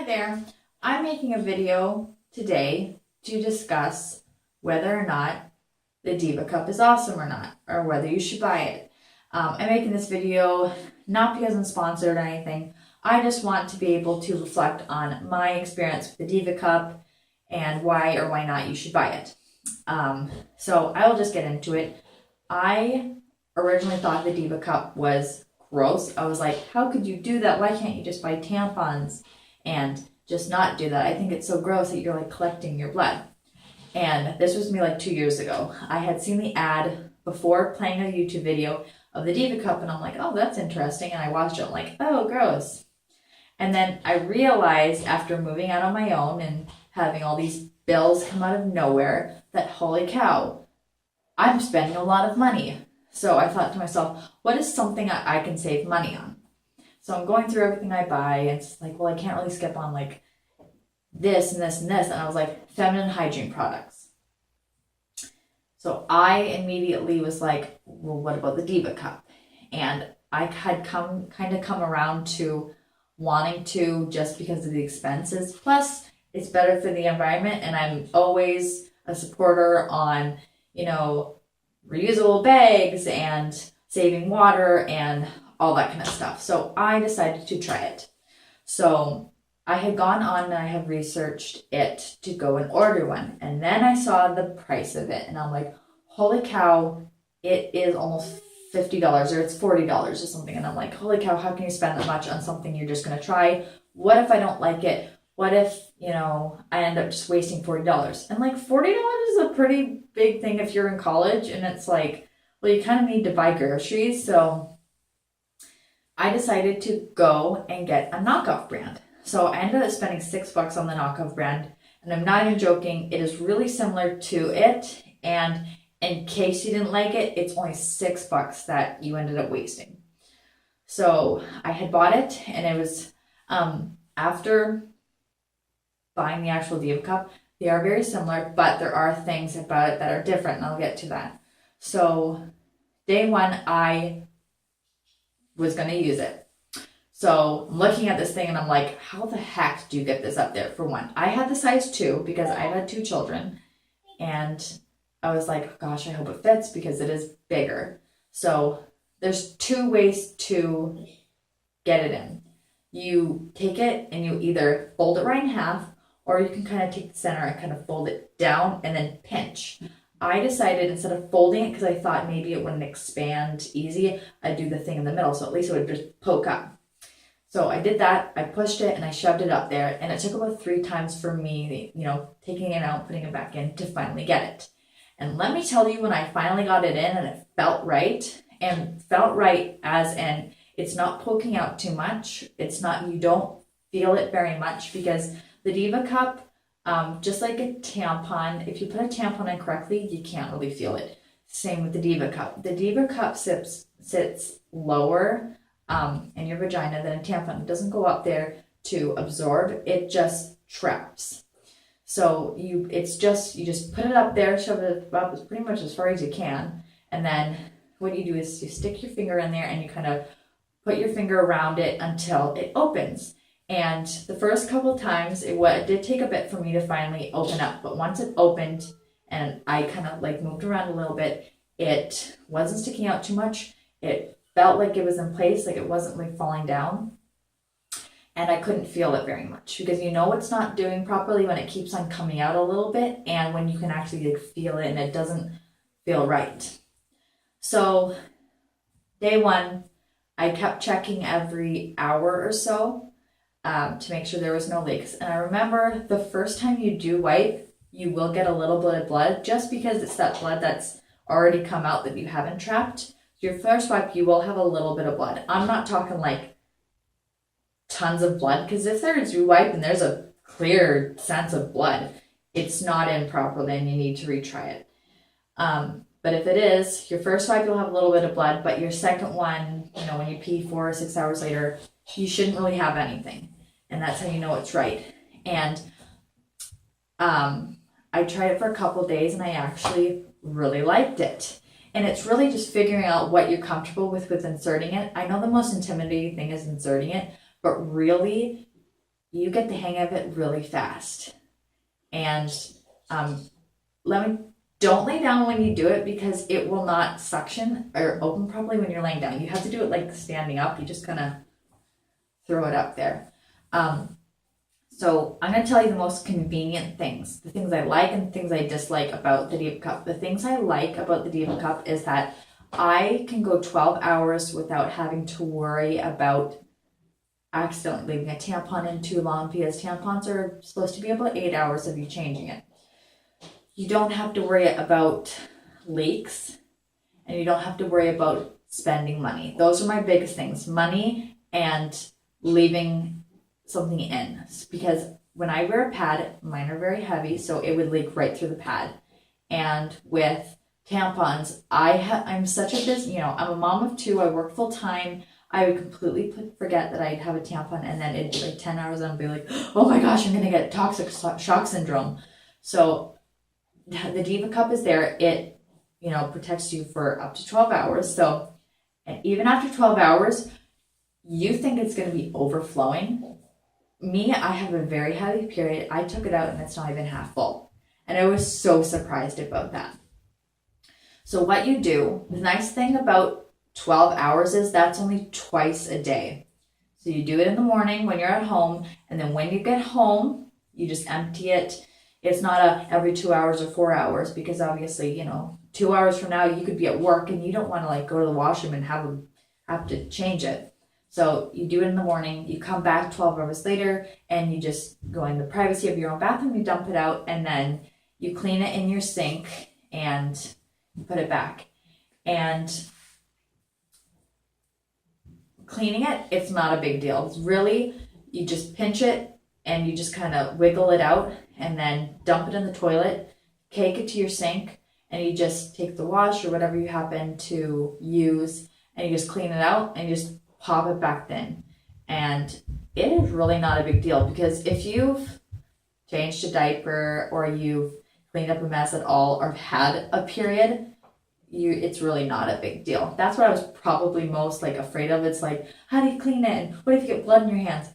Hi there. I'm making a video today to discuss whether or not the DIVA Cup is awesome or not, or whether you should buy it. I'm making this video not because I'm sponsored or anything. I just want to be able to reflect on my experience with the DIVA Cup and why or why not you should buy it. So I will just get into it. I originally thought the DIVA Cup was gross. I was like, how could you do that? Why can't you just buy tampons and just not do that? I think it's so gross that you're like collecting your blood. And this was me like 2 years ago. I had seen the ad before playing a YouTube video of the DIVA Cup, and I'm like, oh, that's interesting. And I watched it, I'm like, oh, gross. And then I realized after moving out on my own and having all these bills come out of nowhere that, holy cow, I'm spending a lot of money. So I thought to myself, what is something I can save money on? So I'm going through everything I buy, and it's like, well, I can't really skip on like this and this and this. And I was like, feminine hygiene products. So I immediately was like, well, what about the DIVA Cup? And I had come around to wanting to, just because of the expenses. Plus, it's better for the environment, and I'm always a supporter on, reusable bags and saving water and all that kind of stuff. So I decided to try it. So I had gone on and I had researched it to go and order one. And then I saw the price of it and I'm like, holy cow, it is almost $50 or it's $40 or something. And I'm like, holy cow, how can you spend that much on something you're just going to try? What if I don't like it? What if, I end up just wasting $40? And like $40 is a pretty big thing if you're in college, and it's like, well, you kind of need to buy groceries. So I decided to go and get a knockoff brand. So I ended up spending $6 on the knockoff brand, and I'm not even joking. It is really similar to it. And in case you didn't like it, it's only $6 that you ended up wasting. So I had bought it, and it was after buying the actual DIVA Cup, they are very similar, but there are things about it that are different, and I'll get to that. So day one, I was going to use it. So I'm looking at this thing and I'm like, how the heck do you get this up there? For one, I had the size 2 because I've had 2 children, and I was like, gosh, I hope it fits because it is bigger. So there's 2 ways to get it in. You take it and you either fold it right in half, or you can kind of take the center and kind of fold it down and then pinch. I decided instead of folding it, because I thought maybe it wouldn't expand easy, I'd do the thing in the middle, so at least it would just poke up. So I did that, I pushed it and I shoved it up there, and it took about 3 times for me, taking it out, putting it back in to finally get it. And let me tell you, when I finally got it in and it felt right, as in it's not poking out too much, you don't feel it very much, because the DIVA Cup, just like a tampon, if you put a tampon in correctly, you can't really feel it. Same with the DIVA Cup. The DIVA Cup sits lower in your vagina than a tampon. It doesn't go up there to absorb. It just traps. So you just put it up there, shove it up as pretty much as far as you can, and then what you do is you stick your finger in there and you kind of put your finger around it until it opens. And the first couple times, it did take a bit for me to finally open up. But once it opened and I kind of like moved around a little bit, it wasn't sticking out too much. It felt like it was in place, like it wasn't like falling down. And I couldn't feel it very much, because it's not doing properly when it keeps on coming out a little bit, and when you can actually like feel it and it doesn't feel right. So day one, I kept checking every hour or so to make sure there was no leaks. And I remember the first time you do wipe, you will get a little bit of blood, just because it's that blood that's already come out that you haven't trapped. Your first wipe, you will have a little bit of blood. I'm not talking like tons of blood, because if there's you wipe and there's a clear sense of blood, it's not in properly and you need to retry it. But if it is, your first wipe, you'll have a little bit of blood, but your second one, when you pee 4 or 6 hours later, you shouldn't really have anything. And that's how you know it's right. And I tried it for a couple days and I actually really liked it. And it's really just figuring out what you're comfortable with inserting it. I know the most intimidating thing is inserting it, but really you get the hang of it really fast. And don't lay down when you do it, because it will not suction or open properly when you're laying down. You have to do it like standing up. You just kind of throw it up there. So I'm going to tell you the most convenient things, the things I like and the things I dislike about the DIVA Cup. The things I like about the DIVA Cup is that I can go 12 hours without having to worry about accidentally leaving a tampon in too long, because tampons are supposed to be about 8 hours of you changing it. You don't have to worry about leaks, and you don't have to worry about spending money. Those are my biggest things, money and leaving something in. Because when I wear a pad, mine are very heavy, so it would leak right through the pad. And with tampons, I'm such a busy, I'm a mom of 2, I work full time. I would completely forget that I'd have a tampon, and then it'd be like 10 hours and I'd be like, oh my gosh, I'm gonna get toxic shock syndrome. So the DIVA Cup is there. It, protects you for up to 12 hours. So, and even after 12 hours, you think it's going to be overflowing. Me, I have a very heavy period. I took it out and it's not even half full. And I was so surprised about that. So what you do, the nice thing about 12 hours is that's only twice a day. So you do it in the morning when you're at home, and then when you get home, you just empty it. It's not every 2 hours or 4 hours, because obviously, 2 hours from now you could be at work and you don't want to like go to the washroom and have to change it. So you do it in the morning, you come back 12 hours later, and you just go in the privacy of your own bathroom, you dump it out, and then you clean it in your sink and put it back. And cleaning it, it's not a big deal. It's really, you just pinch it and you just kind of wiggle it out, and then dump it in the toilet, take it to your sink, and you just take the wash or whatever you happen to use, and you just clean it out and you just pop it back in. And it is really not a big deal, because if you've changed a diaper or you've cleaned up a mess at all or had a period, it's really not a big deal. That's what I was probably most like afraid of. It's like, how do you clean it? And what if you get blood in your hands?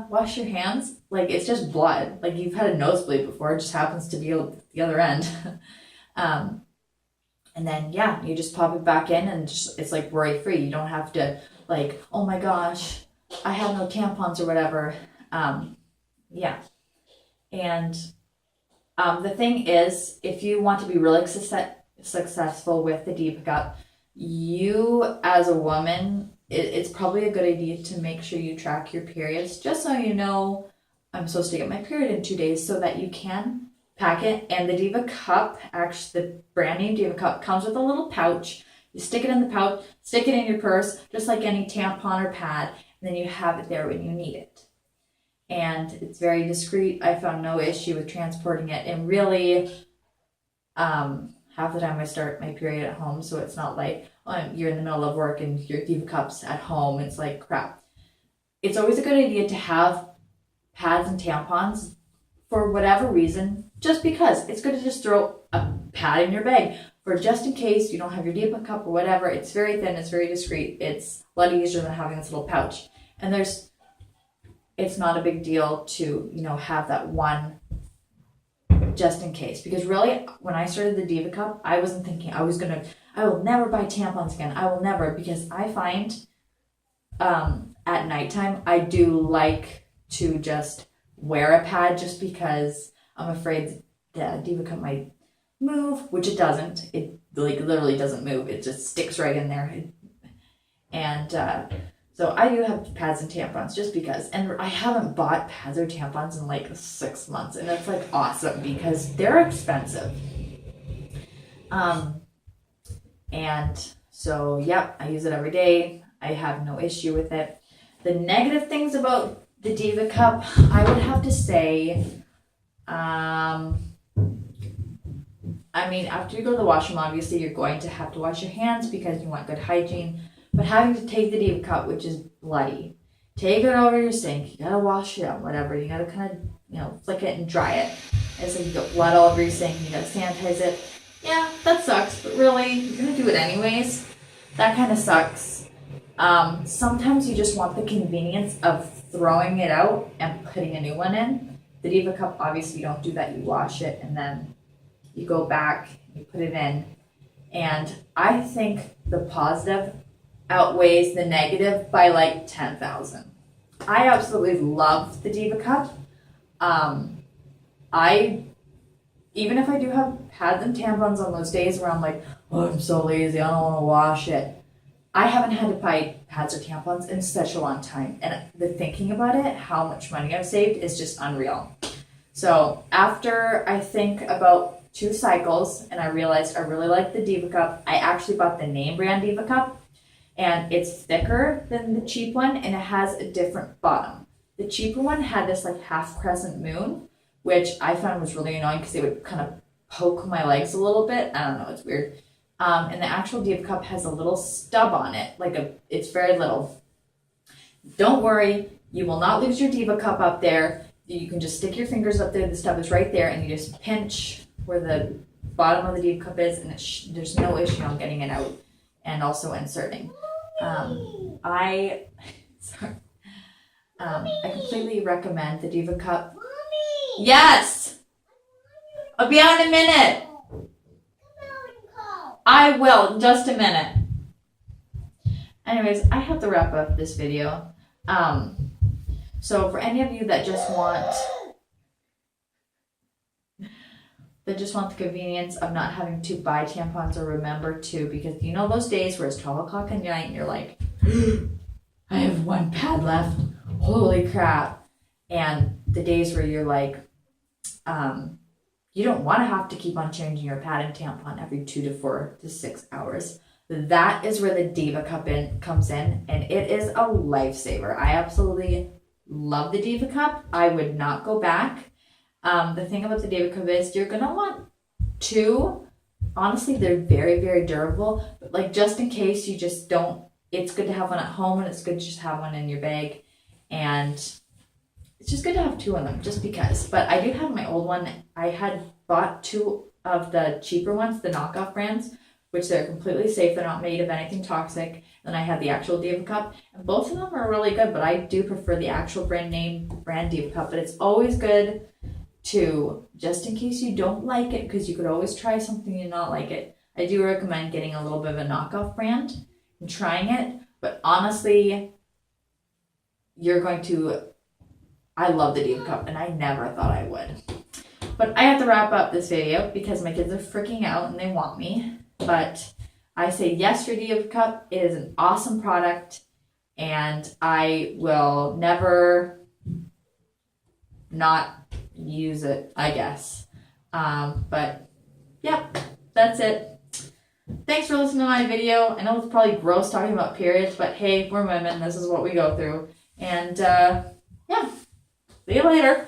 Wash your hands. Like, it's just blood. Like, you've had a nosebleed before. It just happens to be the other end. And then, yeah, you just pop it back in, and it's like worry free. You don't have to like, oh my gosh, I have no tampons or whatever. Yeah. And the thing is, if you want to be really successful with the DIVA Cup, you as a woman, it's probably a good idea to make sure you track your periods, just so you know, I'm supposed to get my period in 2 days, so that you can pack it. And the DIVA Cup, actually the brand name DIVA Cup, comes with a little pouch. You stick it in the pouch, stick it in your purse, just like any tampon or pad, and then you have it there when you need it. And it's very discreet. I found no issue with transporting it, and really, half the time I start my period at home, so it's not like, you're in the middle of work and your DIVA Cup's at home. It's like crap. It's always a good idea to have pads and tampons for whatever reason, just because. It's good to just throw a pad in your bag for just in case you don't have your DIVA Cup or whatever. It's very thin, it's very discreet. It's a lot easier than having this little pouch. And it's not a big deal to, have that one just in case. Because really, when I started the DIVA Cup, I wasn't thinking I will never buy tampons again. I will never, because I find at nighttime, I do like to just wear a pad, just because I'm afraid the DIVA Cup might move, which it doesn't. It like literally doesn't move. It just sticks right in there. And so I do have pads and tampons just because. And I haven't bought pads or tampons in like 6 months, and that's like awesome because they're expensive. And so, yep, I use it every day. I have no issue with it. The negative things about the DIVA Cup, I would have to say, after you go to the washroom, obviously you're going to have to wash your hands because you want good hygiene. But having to take the DIVA Cup, which is bloody, take it over your sink, you gotta wash it out, whatever. You gotta kind of, flick it and dry it. It's like you got blood all over your sink, you gotta sanitize it. Yeah, that sucks, but really, you're gonna do it anyways. That kind of sucks. Sometimes you just want the convenience of throwing it out and putting a new one in. The Diva Cup, obviously you don't do that. You wash it and then you go back, you put it in. And I think the positive outweighs the negative by like 10,000. I absolutely love the Diva Cup. Even if I do have pads and tampons on those days where I'm like, oh, I'm so lazy, I don't want to wash it. I haven't had to buy pads or tampons in such a long time. And the thinking about it, how much money I've saved is just unreal. So after I think about 2 cycles and I realized I really like the Diva Cup, I actually bought the name brand Diva Cup. And it's thicker than the cheap one and it has a different bottom. The cheaper one had this like half crescent moon, which I found was really annoying because they would kind of poke my legs a little bit. I don't know, it's weird. And the actual Diva Cup has a little stub on it, it's very little. Don't worry, you will not lose your Diva Cup up there. You can just stick your fingers up there, the stub is right there, and you just pinch where the bottom of the Diva Cup is, and there's no issue on getting it out and also inserting. I completely recommend the Diva Cup. Mommy! Yes! I'll be out in a minute. I will, in just a minute. Anyways, I have to wrap up this video. So for any of you that just want the convenience of not having to buy tampons or remember to, because you know those days where it's 12 o'clock at night and you're like, I have 1 pad left, holy crap. And the days where you're like, you don't want to have to keep on changing your pad and tampon every 2 to 4 to 6 hours. That is where the Diva Cup comes in, and it is a lifesaver. I absolutely love the Diva Cup. I would not go back. The thing about the Diva Cup is you're going to want 2. Honestly, they're very, very durable, but like just in case you just don't, it's good to have one at home and it's good to just have one in your bag. And it's just good to have 2 of them just because. But I do have my old one. I had bought 2 of the cheaper ones, the knockoff brands, which they're completely safe. They're not made of anything toxic. Then I had the actual Diva Cup, and both of them are really good, but I do prefer the actual brand Diva Cup. But it's always good to, just in case you don't like it, because you could always try something and not like it, I do recommend getting a little bit of a knockoff brand and trying it. But honestly, I love the Diva Cup, and I never thought I would. But I have to wrap up this video because my kids are freaking out and they want me. But I say yes for Diva Cup. It is an awesome product, and I will never not use it, I guess. But yeah, that's it. Thanks for listening to my video. I know it's probably gross talking about periods, but hey, we're women. This is what we go through. And yeah, see you later.